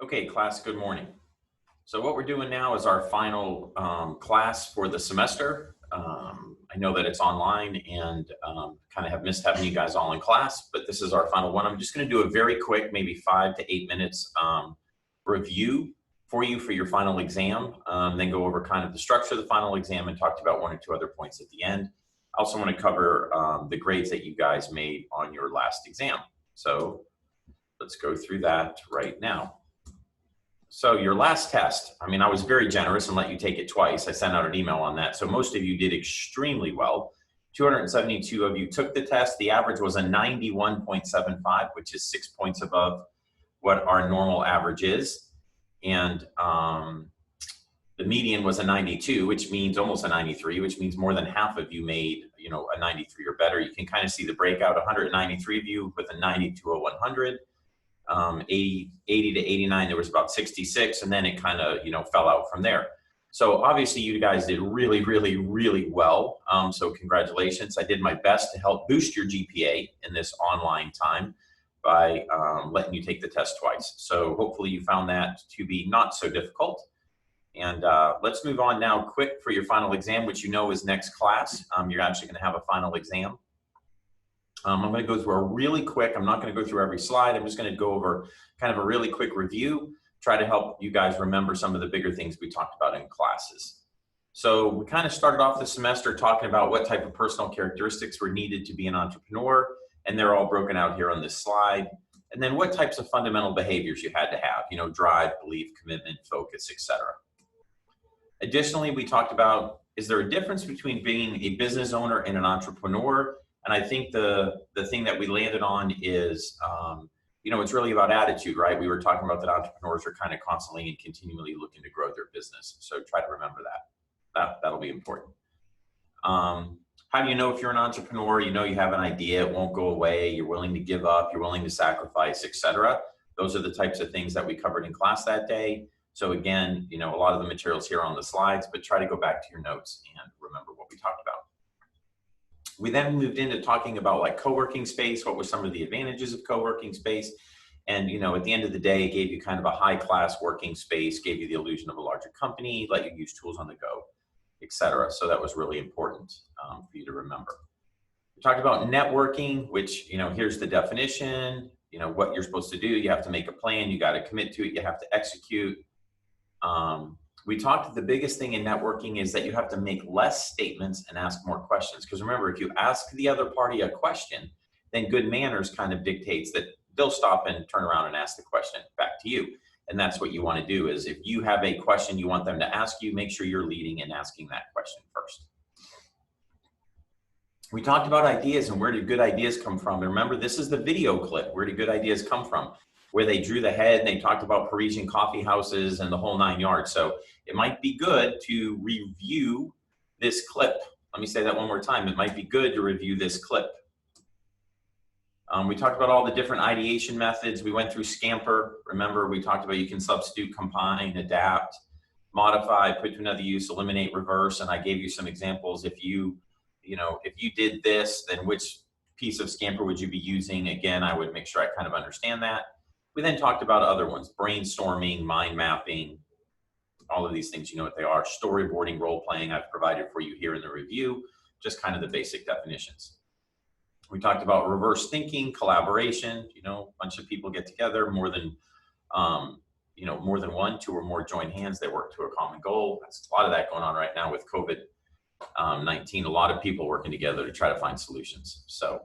Okay, class, good morning. So what we're doing now is our final class for the semester. I know that it's online and kind of have missed having you guys all in class, but this is our final one. I'm just going to do a very quick, maybe 5 to 8 minutes review for you for your final exam, then go over kind of the structure of the final exam and talk about 1 or 2 other points at the end. I also want to cover the grades that you guys made on your last exam. So let's go through that right now. So your last test, I was very generous and let you take it twice. I sent out an email on that. So most of you did extremely well. 272 of you took the test. The average was a 91.75, which is 6 points above what our normal average is. And the median was a 92, which means almost a 93, which means more than half of you made, a 93 or better. You can kind of see the breakout, 193 of you with a 90 to a 100. 80 to 89, there was about 66, and then it kind of, fell out from there. So obviously you guys did really, really, really well. So congratulations. I did my best to help boost your GPA in this online time by letting you take the test twice. So hopefully you found that to be not so difficult. And let's move on now quick for your final exam, which is next class. You're actually going to have a final exam. I'm going to go through a really quick, I'm not going to go through every slide. I'm just going to go over kind of a really quick review, try to help you guys remember some of the bigger things we talked about in classes. So we kind of started off the semester talking about what type of personal characteristics were needed to be an entrepreneur, and they're all broken out here on this slide. And then what types of fundamental behaviors you had to have, drive, belief, commitment, focus, etc. Additionally, we talked about, is there a difference between being a business owner and an entrepreneur? And I think the thing that we landed on is, it's really about attitude, right? We were talking about that entrepreneurs are kind of constantly and continually looking to grow their business. So try to remember that. That'll be important. How do you know if you're an entrepreneur? You have an idea, it won't go away, you're willing to give up, you're willing to sacrifice, etc. Those are the types of things that we covered in class that day. So again, a lot of the materials here on the slides, but try to go back to your notes and remember what we talked about. We then moved into talking about like co-working space, what were some of the advantages of co-working space. And, at the end of the day, it gave you kind of a high class working space, gave you the illusion of a larger company, let you use tools on the go, etc. So that was really important for you to remember. We talked about networking, which, here's the definition, what you're supposed to do. You have to make a plan, you got to commit to it, you have to execute. We talked the biggest thing in networking is that you have to make less statements and ask more questions. Because remember, if you ask the other party a question, then good manners kind of dictates that they'll stop and turn around and ask the question back to you. And that's what you want to do is if you have a question you want them to ask you, make sure you're leading and asking that question first. We talked about ideas and where do good ideas come from. And remember, this is the video clip. Where do good ideas come from? Where they drew the head and they talked about Parisian coffee houses and the whole 9 yards. So it might be good to review this clip. Let me say that one more time. It might be good to review this clip. We talked about all the different ideation methods. We went through Scamper. Remember, we talked about you can substitute, combine, adapt, modify, put to another use, eliminate, reverse. And I gave you some examples. If you did this, then which piece of Scamper would you be using? Again, I would make sure I kind of understand that. We then talked about other ones, brainstorming, mind mapping, all of these things, you know what they are. Storyboarding, role playing, I've provided for you here in the review, just kind of the basic definitions. We talked about reverse thinking, collaboration, a bunch of people get together, more than one, 2 or more join hands, they work to a common goal. That's a lot of that going on right now with COVID-19, a lot of people working together to try to find solutions. So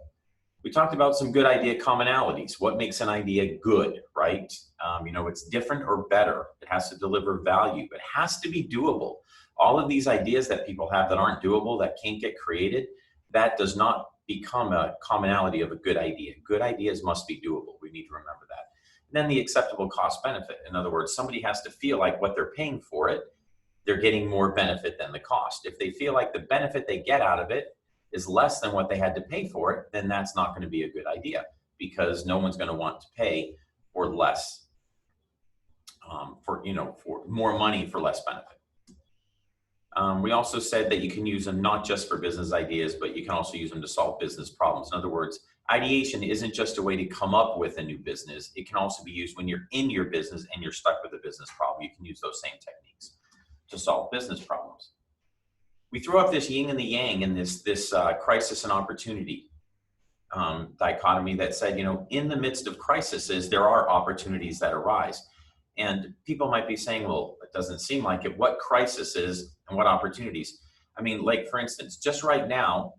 we talked about some good idea commonalities. What makes an idea good, right? It's different or better. It has to deliver value. It has to be doable. All of these ideas that people have that aren't doable, that can't get created, that does not become a commonality of a good idea. Good ideas must be doable. We need to remember that. And then the acceptable cost benefit. In other words, somebody has to feel like what they're paying for it, they're getting more benefit than the cost. If they feel like the benefit they get out of it is less than what they had to pay for it, then that's not going to be a good idea because no one's going to want to pay for less, for more money for less benefit. We also said that you can use them not just for business ideas, but you can also use them to solve business problems. In other words, Ideation isn't just a way to come up with a new business. It can also be used when you're in your business and you're stuck with a business problem. You can use those same techniques to solve business problems. We threw up this yin and the yang in this crisis and opportunity dichotomy that said, you know, in the midst of crises, there are opportunities that arise. And people might be saying, well, it doesn't seem like it. What crises and what opportunities? I mean, like, for instance, just right now,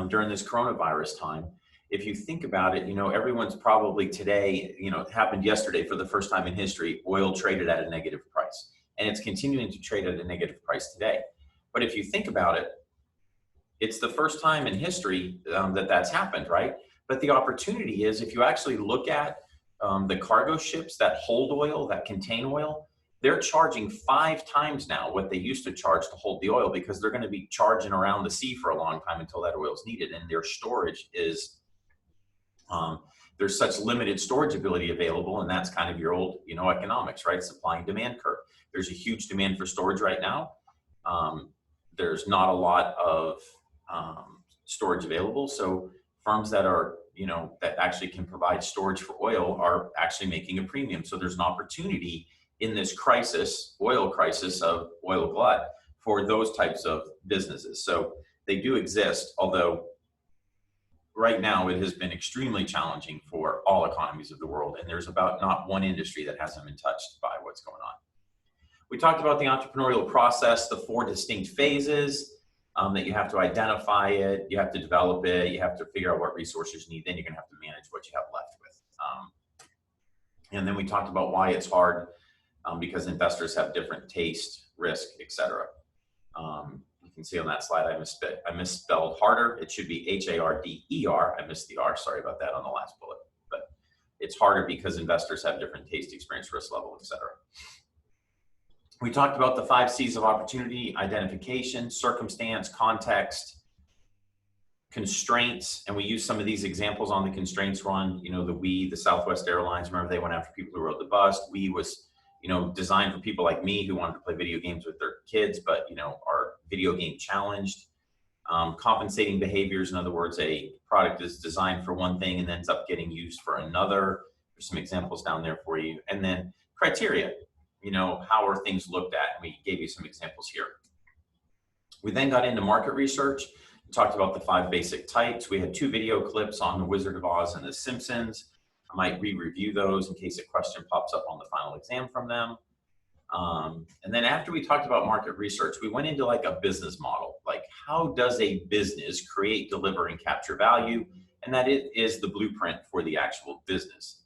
during this coronavirus time, if you think about it, you know, everyone's probably today, you know, it happened yesterday for the first time in history, oil traded at a negative price. And it's continuing to trade at a negative price today. But if you think about it, it's the first time in history that that's happened, right? But the opportunity is, if you actually look at the cargo ships that hold oil, that contain oil, they're charging 5 times now what they used to charge to hold the oil, because they're going to be charging around the sea for a long time until that oil is needed. And their storage is, there's such limited storage ability available. And that's kind of your old, you know, economics, right? Supply and demand curve. There's a huge demand for storage right now. There's not a lot of storage available. So firms that are, you know, that actually can provide storage for oil are actually making a premium. So there's an opportunity in this crisis, oil crisis of oil glut, for those types of businesses. So they do exist, although right now it has been extremely challenging for all economies of the world. And there's about not one industry that hasn't been touched by what's going on. We talked about the entrepreneurial process, the 4 distinct phases. That you have to identify it, you have to develop it, you have to figure out what resources you need, then you're gonna have to manage what you have left with. And then we talked about why it's hard, because investors have different taste, risk, etc. You can see on that slide, I misspelled harder. It should be H-A-R-D-E-R. I missed the R, sorry about that on the last bullet. But it's harder because investors have different taste, experience, risk level, etc. We talked about the 5 C's of opportunity: identification, circumstance, context, constraints. And we use some of these examples on the constraints run. You know, the Southwest Airlines, remember they went after people who rode the bus. We was, you know, designed for people like me who wanted to play video games with their kids, but, you know, are video game challenged. Compensating behaviors, in other words, a product is designed for one thing and ends up getting used for another. There's some examples down there for you. And then criteria. You know, how are things looked at? And we gave you some examples here. We then got into market research. We talked about the 5 basic types. We had 2 video clips on The Wizard of Oz and The Simpsons. I might re-review those in case a question pops up on the final exam from them. And then after we talked about market research, we went into like a business model. Like, how does a business create, deliver, and capture value? And that it is the blueprint for the actual business.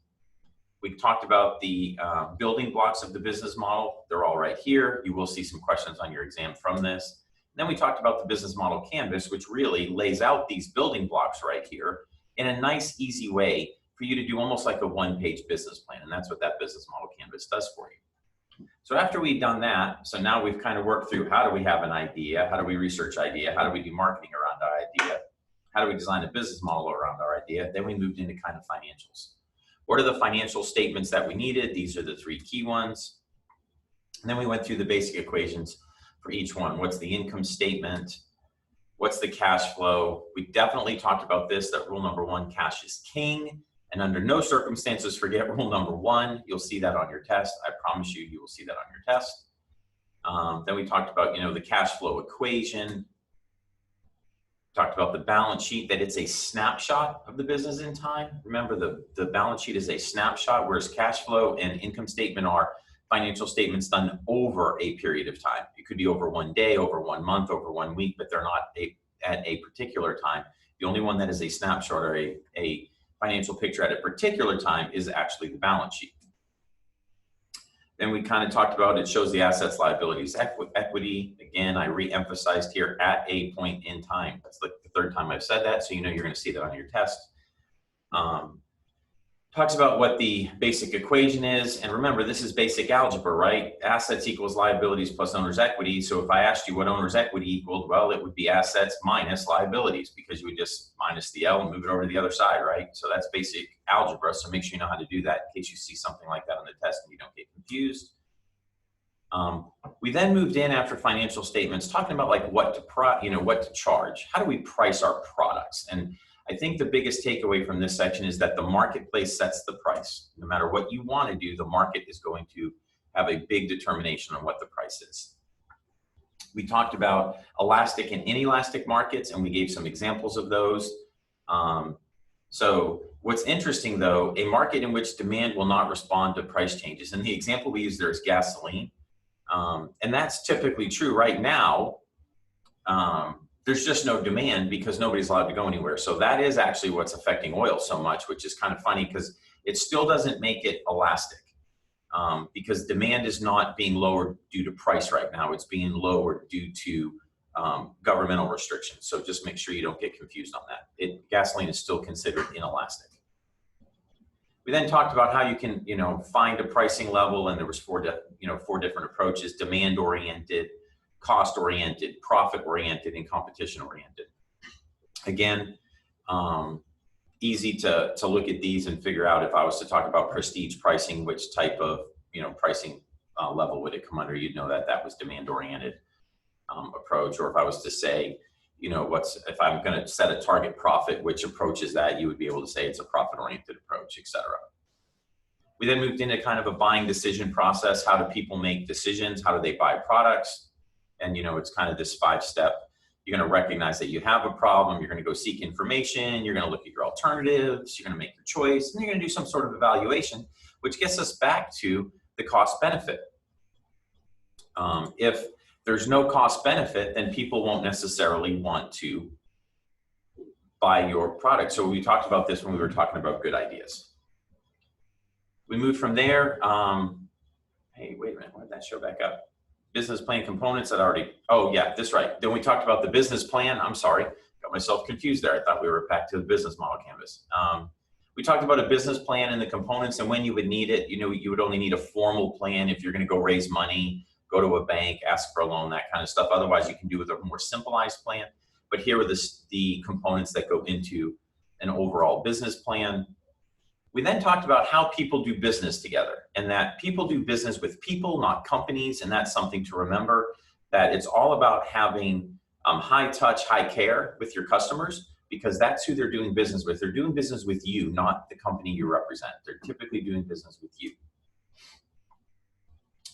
We talked about the building blocks of the business model. They're all right here. You will see some questions on your exam from this. And then we talked about the business model canvas, which really lays out these building blocks right here in a nice, easy way for you to do, almost like a 1-page business plan. And that's what that business model canvas does for you. So after we've done that, so now we've kind of worked through, how do we have an idea? How do we research idea? How do we do marketing around our idea? How do we design a business model around our idea? Then we moved into kind of financials. What are the financial statements that we needed? These are the 3 key ones. And then we went through the basic equations for each one. What's the income statement? What's the cash flow? We definitely talked about this, that rule number 1, cash is king. And under no circumstances forget rule number 1. You'll see that on your test. I promise you, you will see that on your test. Then we talked about, you know, the cash flow equation. Talked about the balance sheet, that it's a snapshot of the business in time. Remember, the balance sheet is a snapshot, whereas cash flow and income statement are financial statements done over a period of time. It could be over 1 day, over 1 month, over 1 week, but they're not at a particular time. The only one that is a snapshot or a financial picture at a particular time is actually the balance sheet. Then we kind of talked about, it shows the assets, liabilities, equity. Again, I re-emphasized here, at a point in time. That's like the 3rd time I've said that, so you know you're going to see that on your test. Talks about what the basic equation is. And remember, this is basic algebra, right? Assets equals liabilities plus owner's equity. So if I asked you what owner's equity equaled, well, it would be assets minus liabilities, because you would just minus the L and move it over to the other side, right? So that's basic algebra. So make sure you know how to do that in case you see something like that on the test and you don't get confused. We then moved in after financial statements, talking about like what to charge. How do we price our products? And I think the biggest takeaway from this section is that the marketplace sets the price. No matter what you want to do, the market is going to have a big determination on what the price is. We talked about elastic and inelastic markets, and we gave some examples of those. So what's interesting though, a market in which demand will not respond to price changes. And the example we use there is gasoline. And that's typically true right now. There's just no demand because nobody's allowed to go anywhere. So that is actually what's affecting oil so much, which is kind of funny because it still doesn't make it elastic. Because demand is not being lowered due to price right now. It's being lowered due to governmental restrictions. So just make sure you don't get confused on that. Gasoline is still considered inelastic. We then talked about how you can, find a pricing level, and there was four different approaches: demand-oriented, cost-oriented, profit-oriented, and competition-oriented. Again, easy to look at these and figure out if I was to talk about prestige pricing, which type of pricing level would it come under. You'd know that was demand-oriented approach. Or if I was to say, if I'm going to set a target profit, which approach is that, you would be able to say it's a profit-oriented approach, etc. We then moved into kind of a buying decision process. How do people make decisions? How do they buy products? And it's kind of this 5-step. You're going to recognize that you have a problem. You're going to go seek information. You're going to look at your alternatives. You're going to make your choice. And you're going to do some sort of evaluation, which gets us back to the cost benefit. If there's no cost benefit, then people won't necessarily want to buy your product. So we talked about this when we were talking about good ideas. We moved from there. Hey, wait a minute. Why did that show back up? Business plan components that already, oh yeah, that's right. Then we talked about the business plan. I'm sorry, got myself confused there. I thought we were back to the business model canvas. We talked about a business plan and the components and when you would need it. You would only need a formal plan if you're going to go raise money, go to a bank, ask for a loan, that kind of stuff. Otherwise, you can do with a more simplified plan. But here are the components that go into an overall business plan. We then talked about how people do business together, and that people do business with people, not companies. And that's something to remember, that it's all about having high touch, high care with your customers, because that's who they're doing business with. They're doing business with you, not the company you represent. They're typically doing business with you.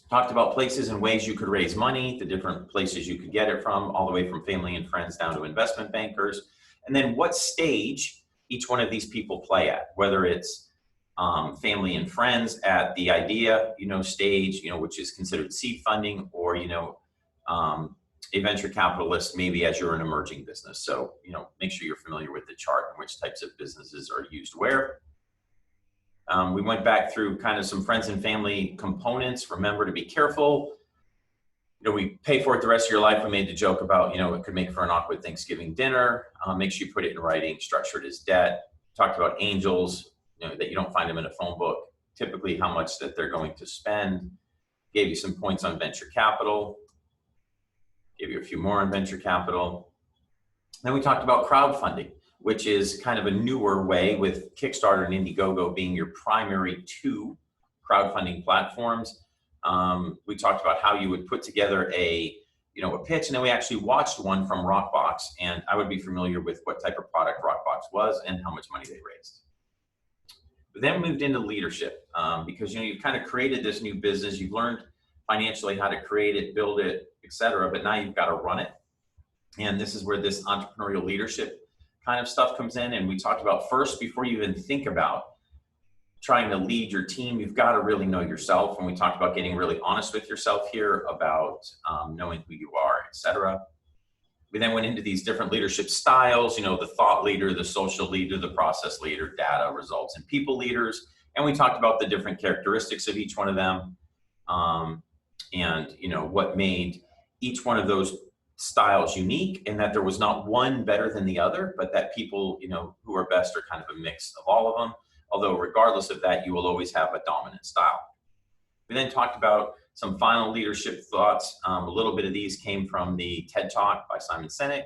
Talked about places and ways you could raise money, the different places you could get it from, all the way from family and friends down to investment bankers. And then what stage each one of these people play at, whether it's family and friends at the idea, stage, which is considered seed funding, or, a venture capitalist, maybe as you're an emerging business. So, make sure you're familiar with the chart and which types of businesses are used where. We went back through kind of some friends and family components. Remember to be careful. We pay for it the rest of your life. We made the joke about, it could make for an awkward Thanksgiving dinner. Make sure you put it in writing, structure it as debt. Talked about angels, that you don't find them in a phone book, typically how much that they're going to spend. Gave you some points on venture capital. Gave you a few more on venture capital. Then we talked about crowdfunding, which is kind of a newer way, with Kickstarter and Indiegogo being your primary two crowdfunding platforms. We talked about how you would put together a pitch, and then we actually watched one from Rockbox, and I would be familiar with what type of product Rockbox was and how much money they raised. We then moved into leadership because you've kind of created this new business. You've learned financially how to create it, build it, etc. But now you've got to run it, and this is where this entrepreneurial leadership kind of stuff comes in. And we talked about, first, before you even think about trying to lead your team, you've got to really know yourself. And we talked about getting really honest with yourself here about knowing who you are, etc. We then went into these different leadership styles, the thought leader, the social leader, the process leader, data, results, and people leaders. And we talked about the different characteristics of each one of them, and what made each one of those styles unique, and that there was not one better than the other, but that people, who are best are kind of a mix of all of them. Although regardless of that, you will always have a dominant style. We then talked about some final leadership thoughts. A little bit of these came from the TED Talk by Simon Sinek,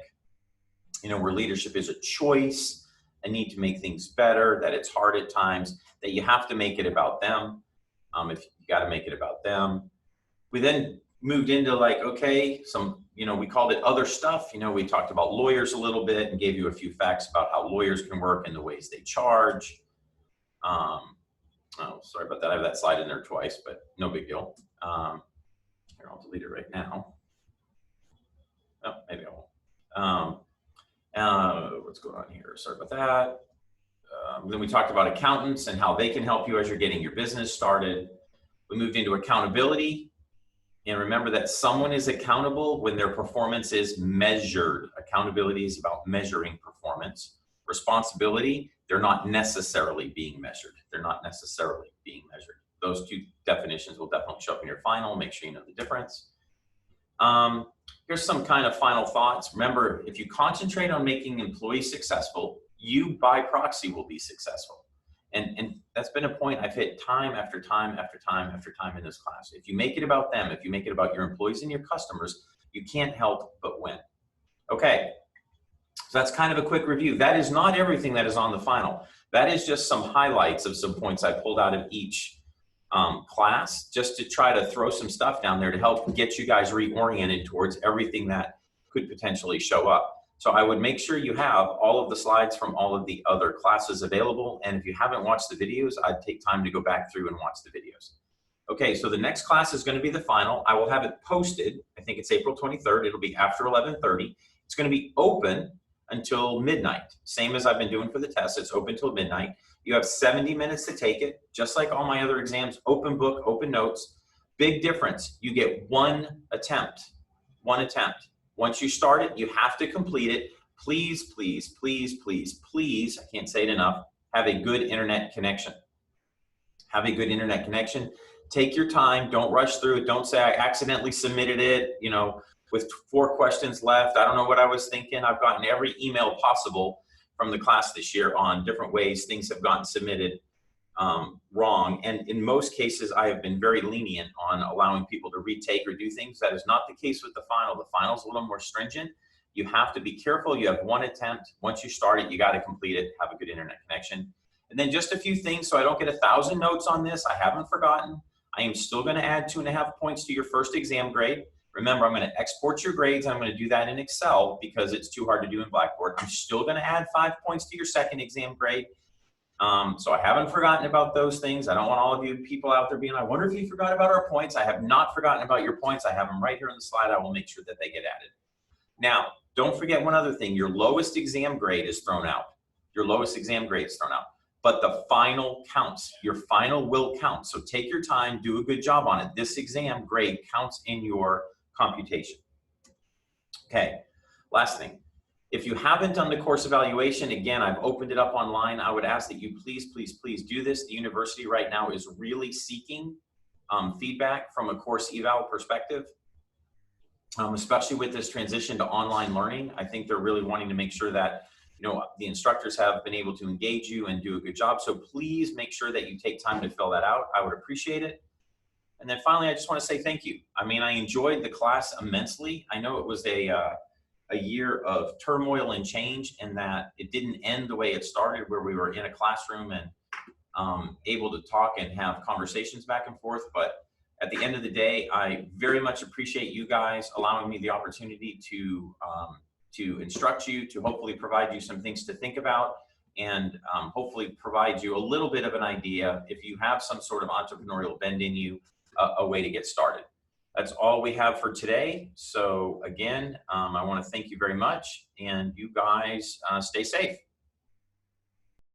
where leadership is a choice, a need to make things better, that it's hard at times, that you have to make it about them. If you got to make it about them. We then moved into some we called it other stuff. We talked about lawyers a little bit and gave you a few facts about how lawyers can work and the ways they charge. Oh, sorry about that. I have that slide in there twice, but no big deal. Here, I'll delete it right now. Oh, maybe I won't. What's going on here? Sorry about that. Then we talked about accountants and how they can help you as you're getting your business started. We moved into accountability. And remember that someone is accountable when their performance is measured. Accountability is about measuring performance. Responsibility, they're not necessarily being measured. They're not necessarily being measured. Those two definitions will definitely show up in your final. Make sure you know the difference. Here's some kind of final thoughts. Remember, if you concentrate on making employees successful, you by proxy will be successful. And that's been a point I've hit time after time after time after time in this class. If you make it about them, if you make it about your employees and your customers, you can't help but win. Okay, so that's kind of a quick review. That is not everything that is on the final. That is just some highlights of some points I pulled out of each class, just to try to throw some stuff down there to help get you guys reoriented towards everything that could potentially show up. So I would make sure you have all of the slides from all of the other classes available. And if you haven't watched the videos, I'd take time to go back through and watch the videos. Okay, so the next class is going to be the final. I will have it posted. I think it's April 23rd. It'll be after 11:30. It's going to be open until midnight. Same as I've been doing for the test. It's open till midnight. You have 70 minutes to take it, just like all my other exams. Open book, open notes. Big difference. You get one attempt. One attempt. Once you start it, you have to complete it. Please, please, please, please, please, I can't say it enough, have a good internet connection. Have a good internet connection. Take your time. Don't rush through it. Don't say I accidentally submitted it, with 4 questions left. I don't know what I was thinking. I've gotten every email possible from the class this year on different ways things have gotten submitted wrong. And in most cases, I have been very lenient on allowing people to retake or do things. That is not the case with the final. The final's a little more stringent. You have to be careful. You have one attempt. Once you start it, you got to complete it. Have a good internet connection. And then just a few things so I don't get 1,000 notes on this. I haven't forgotten. I am still going to add 2.5 points to your first exam grade. Remember, I'm going to export your grades. I'm going to do that in Excel because it's too hard to do in Blackboard. I'm still going to add 5 points to your second exam grade. So I haven't forgotten about those things. I don't want all of you people out there being, I wonder if you forgot about our points. I have not forgotten about your points. I have them right here on the slide. I will make sure that they get added. Now, don't forget one other thing. Your lowest exam grade is thrown out. Your lowest exam grade is thrown out. But the final counts. Your final will count. So take your time, do a good job on it. This exam grade counts in your computation. Okay, last thing. If you haven't done the course evaluation, again, I've opened it up online. I would ask that you please, please, please do this. The university right now is really seeking feedback from a course eval perspective, especially with this transition to online learning. I think they're really wanting to make sure that the instructors have been able to engage you and do a good job. So please make sure that you take time to fill that out. I would appreciate it. And then finally, I just want to say thank you. I mean, I enjoyed the class immensely. I know it was a year of turmoil and change, and that it didn't end the way it started, where we were in a classroom and able to talk and have conversations back and forth. But at the end of the day, I very much appreciate you guys allowing me the opportunity to instruct you, to hopefully provide you some things to think about, and hopefully provide you a little bit of an idea, if you have some sort of entrepreneurial bend in you, a way to get started. That's all we have for today. So again, I want to thank you very much, and you guys stay safe.